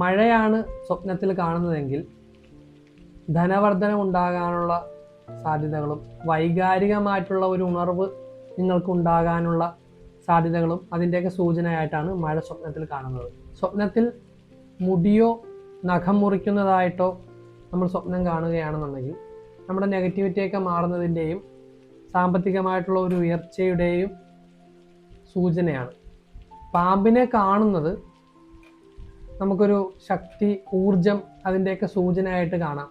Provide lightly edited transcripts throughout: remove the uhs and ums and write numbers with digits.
മഴയാണ് സ്വപ്നത്തിൽ കാണുന്നതെങ്കിൽ ധനവർദ്ധനം ഉണ്ടാകാനുള്ള സാധ്യതകളും വൈകാരികമായിട്ടുള്ള ഒരു ഉണർവ് നിങ്ങൾക്കുണ്ടാകാനുള്ള സാധ്യതകളും അതിൻ്റെയൊക്കെ സൂചനയായിട്ടാണ് മഴ സ്വപ്നത്തിൽ കാണുന്നത്. സ്വപ്നത്തിൽ മുടിയോ നഖം മുറിക്കുന്നതായിട്ടോ നമ്മൾ സ്വപ്നം കാണുകയാണെന്നുണ്ടെങ്കിൽ നമ്മുടെ നെഗറ്റിവിറ്റിയൊക്കെ മാറുന്നതിൻ്റെയും സാമ്പത്തികമായിട്ടുള്ള ഒരു ഉയർച്ചയുടെയും സൂചനയാണ്. പാമ്പിനെ കാണുന്നത് നമുക്കൊരു ശക്തി, ഊർജം അതിൻ്റെയൊക്കെ സൂചനയായിട്ട് കാണാം.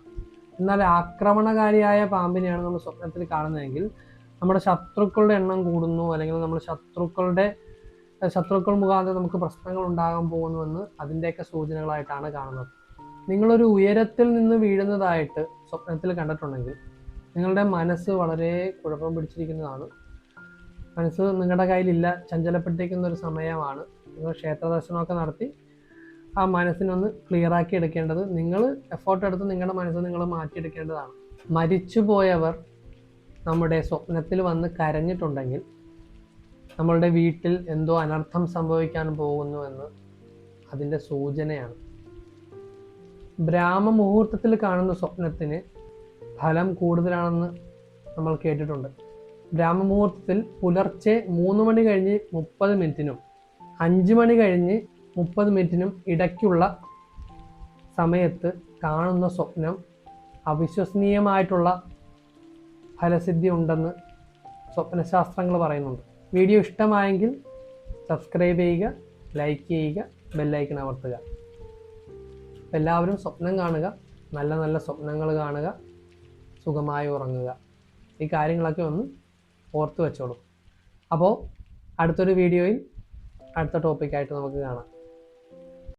എന്നാൽ ആക്രമണകാരിയായ പാമ്പിനെയാണ് നമ്മൾ സ്വപ്നത്തിൽ കാണുന്നതെങ്കിൽ നമ്മുടെ ശത്രുക്കളുടെ എണ്ണം കൂടുന്നു, അല്ലെങ്കിൽ നമ്മൾ ശത്രുക്കൾ മുഖാന്തരം നമുക്ക് പ്രശ്നങ്ങൾ ഉണ്ടാകാൻ പോകുന്നുവെന്ന് അതിൻ്റെയൊക്കെ സൂചനകളായിട്ടാണ് കാണുന്നത്. നിങ്ങളൊരു ഉയരത്തിൽ നിന്ന് വീഴുന്നതായിട്ട് സ്വപ്നത്തിൽ കണ്ടിട്ടുണ്ടെങ്കിൽ നിങ്ങളുടെ മനസ്സ് വളരെ കുഴപ്പം പിടിച്ചിരിക്കുന്നതാണ്. മനസ്സ് നിങ്ങളുടെ കയ്യിലില്ല, ചഞ്ചലപ്പെട്ടിരിക്കുന്ന ഒരു സമയമാണ്. നിങ്ങൾ ക്ഷേത്ര ദർശനമൊക്കെ നടത്തി ആ മനസ്സിനൊന്ന് ക്ലിയറാക്കി എടുക്കേണ്ടത്, നിങ്ങൾ എഫേർട്ട് എടുത്ത് നിങ്ങളുടെ മനസ്സ് നിങ്ങൾ മാറ്റിയെടുക്കേണ്ടതാണ്. മരിച്ചുപോയവർ നമ്മുടെ സ്വപ്നത്തിൽ വന്ന് കരഞ്ഞിട്ടുണ്ടെങ്കിൽ നമ്മളുടെ വീട്ടിൽ എന്തോ അനർത്ഥം സംഭവിക്കാൻ പോകുന്നു എന്ന് അതിൻ്റെ സൂചനയാണ്. ബ്രാഹ്മമുഹൂർത്തത്തിൽ കാണുന്ന സ്വപ്നത്തിന് ഫലം കൂടുതലാണെന്ന് നമ്മൾ കേട്ടിട്ടുണ്ട്. ബ്രാഹ്മമുഹൂർത്തത്തിൽ പുലർച്ചെ 3 മണി കഴിഞ്ഞ് 30 മിനിറ്റിനും 5 മണി കഴിഞ്ഞ് 30 മിനിറ്റിനും ഇടയ്ക്കുള്ള സമയത്ത് കാണുന്ന സ്വപ്നം അവിശ്വസനീയമായിട്ടുള്ള ഫലസിദ്ധി ഉണ്ടെന്ന് സ്വപ്നശാസ്ത്രങ്ങൾ പറയുന്നുണ്ട്. വീഡിയോ ഇഷ്ടമായെങ്കിൽ സബ്സ്ക്രൈബ് ചെയ്യുക, ലൈക്ക് ചെയ്യുക, ബെല്ലൈക്കൺ അമർത്തുക. എല്ലാവരും സ്വപ്നം കാണുക, നല്ല നല്ല സ്വപ്നങ്ങൾ കാണുക, സുഖമായി ഉറങ്ങുക. ഈ കാര്യങ്ങളൊക്കെ ഒന്ന് ഓർത്ത് വെച്ചോളൂ. അപ്പോൾ അടുത്തൊരു വീഡിയോയിൽ അടുത്ത ടോപ്പിക്കായിട്ട് നമുക്ക് കാണാം.